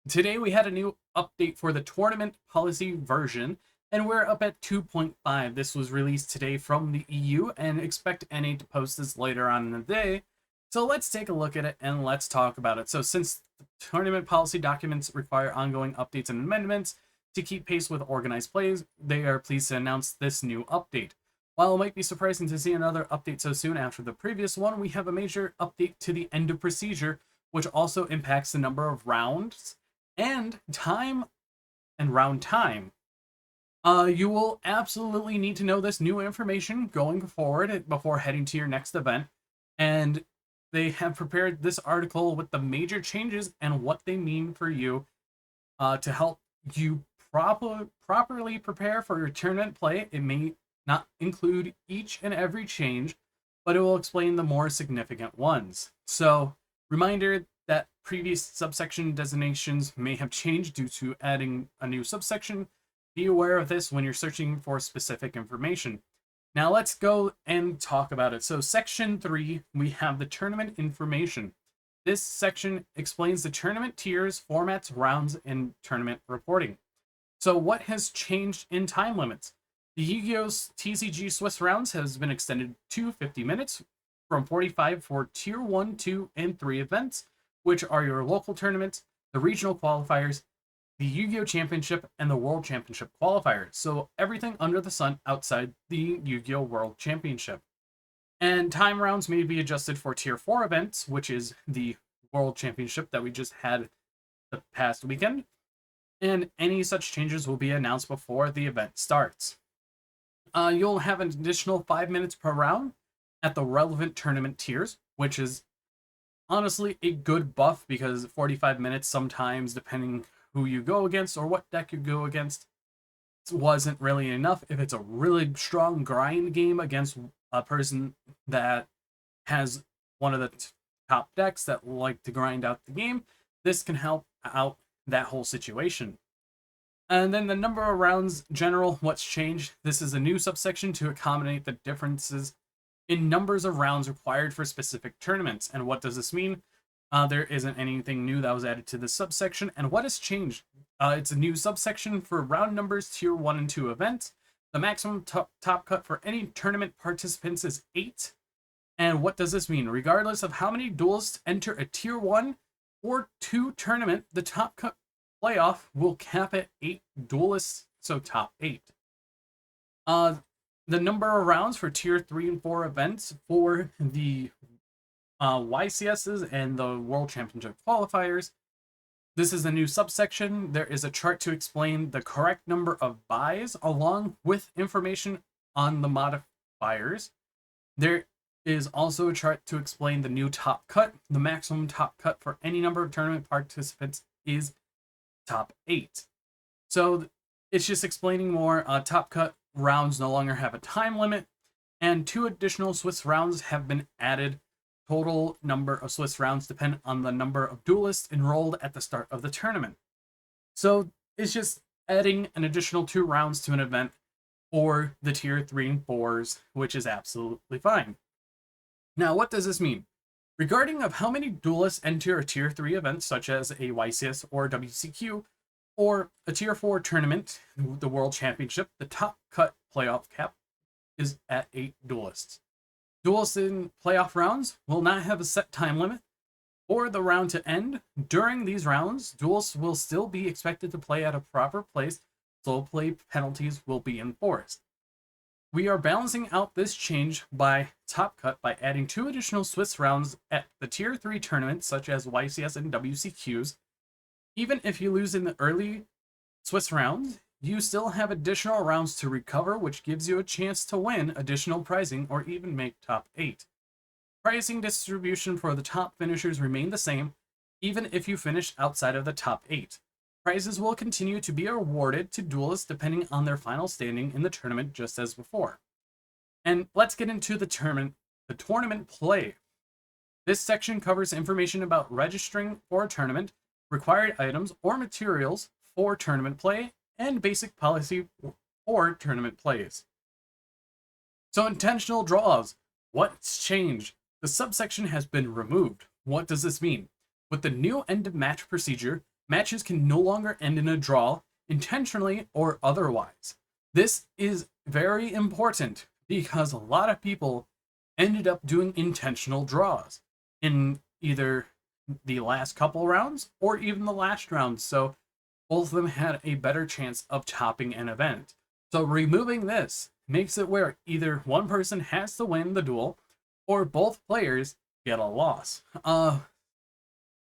Today we had a new update for the tournament policy version, and we're up at 2.5. This was released today from the EU, and expect NA to post this later on in the day. So let's take a look at it and let's talk about it. So since the tournament policy documents require ongoing updates and amendments to keep pace with organized plays, they are pleased to announce this new update. While it might be surprising to see another update so soon after the previous one, we have a major update to the end of procedure, which also impacts the number of rounds and time and round time. You will absolutely need to know this new information going forward before heading to your next event. And they have prepared this article with the major changes and what they mean for you to help you properly prepare for your tournament play. It may not include each and every change, but it will explain the more significant ones. So, reminder that previous subsection designations may have changed due to adding a new subsection. Be aware of this when you're searching for specific information. Now let's go and talk about it. So section 3, we have the tournament information. This section explains the tournament tiers, formats, rounds, and tournament reporting. So what has changed in time limits? The Yu-Gi-Oh! TCG Swiss rounds has been extended to 50 minutes from 45 for Tier 1, 2, and 3 events, which are your local tournaments, the regional qualifiers, the Yu-Gi-Oh! Championship, and the World Championship qualifiers. So everything under the sun outside the Yu-Gi-Oh! World Championship. And time rounds may be adjusted for Tier 4 events, which is the World Championship that we just had the past weekend. And any such changes will be announced before the event starts. You'll have an additional 5 minutes per round at the relevant tournament tiers, which is honestly a good buff because 45 minutes sometimes, depending who you go against or what deck you go against, wasn't really enough. If it's a really strong grind game against a person that has one of the top decks that like to grind out the game, this can help out that whole situation. And then the number of rounds general, what's changed? This is a new subsection to accommodate the differences in numbers of rounds required for specific tournaments. And what does this mean? There isn't anything new that was added to this subsection. And what has changed? It's a new subsection for round numbers, Tier 1 and 2 events. The maximum top cut for any tournament participants is 8. And what does this mean? Regardless of how many duelists enter a Tier 1 or 2 tournament, the top cut playoff will cap at 8 duelists, so top 8. The number of rounds for Tier 3 and 4 events for the YCSs and the World Championship qualifiers. This is a new subsection. There is a chart to explain the correct number of buys along with information on the modifiers. There is also a chart to explain the new top cut. The maximum top cut for any number of tournament participants is top 8. So it's just explaining more. Top cut rounds no longer have a time limit, and 2 additional Swiss rounds have been added. Total number of Swiss rounds depend on the number of duelists enrolled at the start of the tournament. So it's just adding an additional 2 rounds to an event or the Tier 3 and 4s, which is absolutely fine. Now, what does this mean? Regarding of how many duelists enter a Tier 3 event, such as a YCS or WCQ, or a Tier 4 tournament, the World Championship, the top cut playoff cap is at 8 duelists. Duelists in playoff rounds will not have a set time limit for the round to end. During these rounds, duelists will still be expected to play at a proper place, so play penalties will be enforced. We are balancing out this change by top cut by adding 2 additional Swiss rounds at the Tier 3 tournaments, such as YCS and WCQs. Even if you lose in the early Swiss rounds, you still have additional rounds to recover, which gives you a chance to win additional pricing or even make top 8. Pricing distribution for the top finishers remain the same, even if you finish outside of the top 8. Prizes will continue to be awarded to duelists depending on their final standing in the tournament, just as before. And let's get into the tournament play. This section covers information about registering for a tournament, required items or materials for tournament play, and basic policy for tournament plays. So intentional draws. What's changed? The subsection has been removed. What does this mean? With the new end of match procedure, matches can no longer end in a draw, intentionally or otherwise. This is very important because a lot of people ended up doing intentional draws in either the last couple rounds or even the last round. So both of them had a better chance of topping an event. So removing this makes it where either one person has to win the duel or both players get a loss.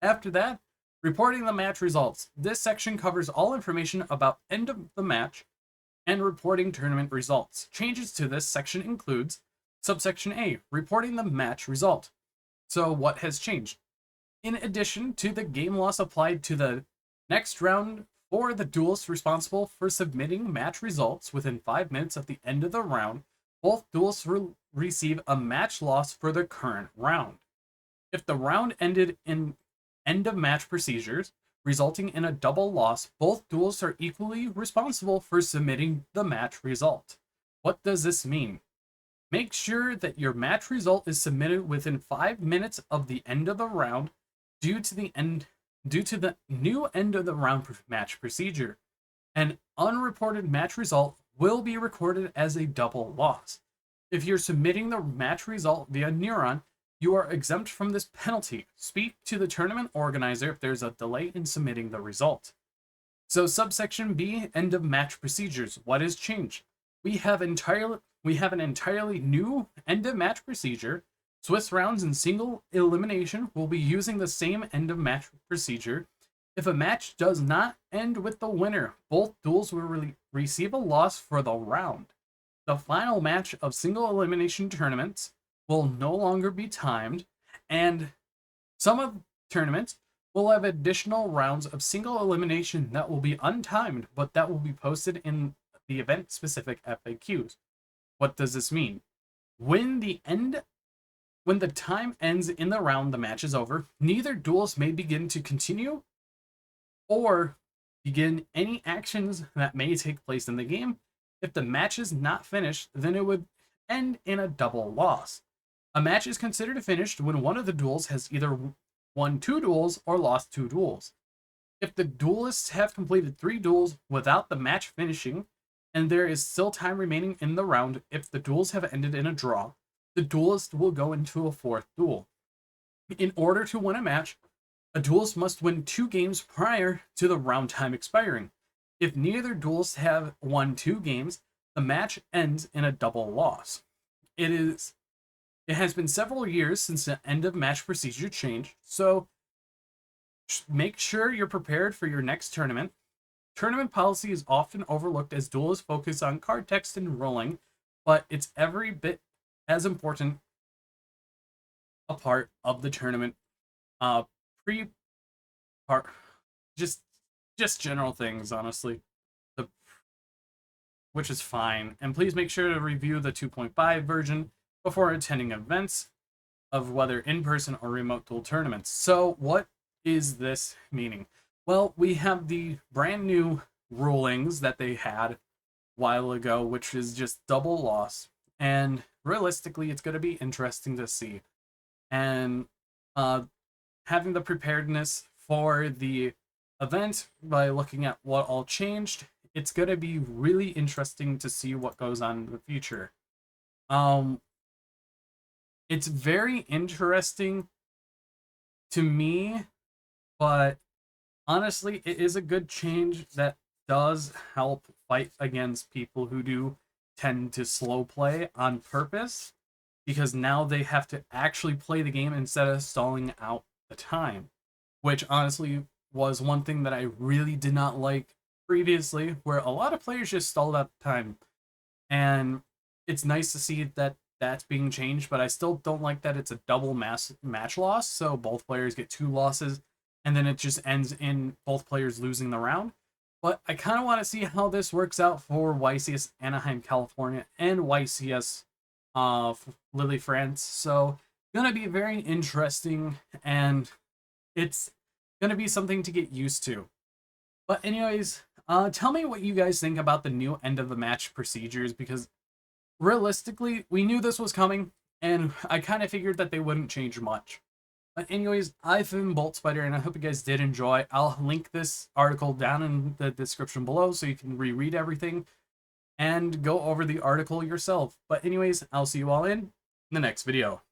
After that, reporting the match results. This section covers all information about end of the match and reporting tournament results. Changes to this section includes subsection A, reporting the match result. So what has changed? In addition to the game loss applied to the next round for the duelists responsible for submitting match results within 5 minutes of the end of the round, both duelists receive a match loss for the current round. If the round ended in end of match procedures, resulting in a double loss, both duelists are equally responsible for submitting the match result. What does this mean? Make sure that your match result is submitted within 5 minutes of the end of the round due to the new end of the round match procedure. An unreported match result will be recorded as a double loss. If you're submitting the match result via Neuron, you are exempt from this penalty. Speak to the tournament organizer if there's a delay in submitting the result. So subsection B, end of match procedures. What has changed? We have an entirely new end of match procedure. Swiss rounds and single elimination will be using the same end of match procedure. If a match does not end with the winner, both duels will receive a loss for the round. The final match of single elimination tournaments will no longer be timed, and some of tournaments will have additional rounds of single elimination that will be untimed, but that will be posted in the event-specific FAQs. What does this mean? When the time ends in the round the match is over, neither duelist may begin to continue or begin any actions that may take place in the game. If the match is not finished, then it would end in a double loss. A match is considered finished when one of the duels has either won 2 duels or lost 2 duels. If the duelists have completed 3 duels without the match finishing, and there is still time remaining in the round, if the duels have ended in a draw, the duelist will go into a 4th duel. In order to win a match, a duelist must win 2 games prior to the round time expiring. If neither duelists have won 2 games, the match ends in a double loss. It has been several years since the end of match procedure changed, so make sure you're prepared for your next tournament. Tournament policy is often overlooked as duelists focus on card text and rolling, but it's every bit as important a part of the tournament. Pre-part, just general things, honestly, which is fine. And please make sure to review the 2.5 version before attending events of whether in-person or remote duel tournaments. So what is this meaning? Well, we have the brand new rulings that they had a while ago, which is just double loss. And realistically, it's going to be interesting to see. And having the preparedness for the event by looking at what all changed, it's going to be really interesting to see what goes on in the future. It's very interesting to me, but honestly, it is a good change that does help fight against people who do tend to slow play on purpose, because now they have to actually play the game instead of stalling out the time, which honestly was one thing that I really did not like previously, where a lot of players just stalled out time. And it's nice to see that that's being changed, but I still don't like that it's a double match loss, so both players get 2 losses, and then it just ends in both players losing the round. But I kind of want to see how this works out for YCS Anaheim, California, and YCS Lille, France. So gonna be very interesting, and it's gonna be something to get used to. But anyways, tell me what you guys think about the new end of the match procedures, because realistically, we knew this was coming, and I kind of figured that they wouldn't change much. But anyways, I've been BoltSpider, and I hope you guys did enjoy. I'll link this article down in the description below so you can reread everything and go over the article yourself. But anyways, I'll see you all in the next video.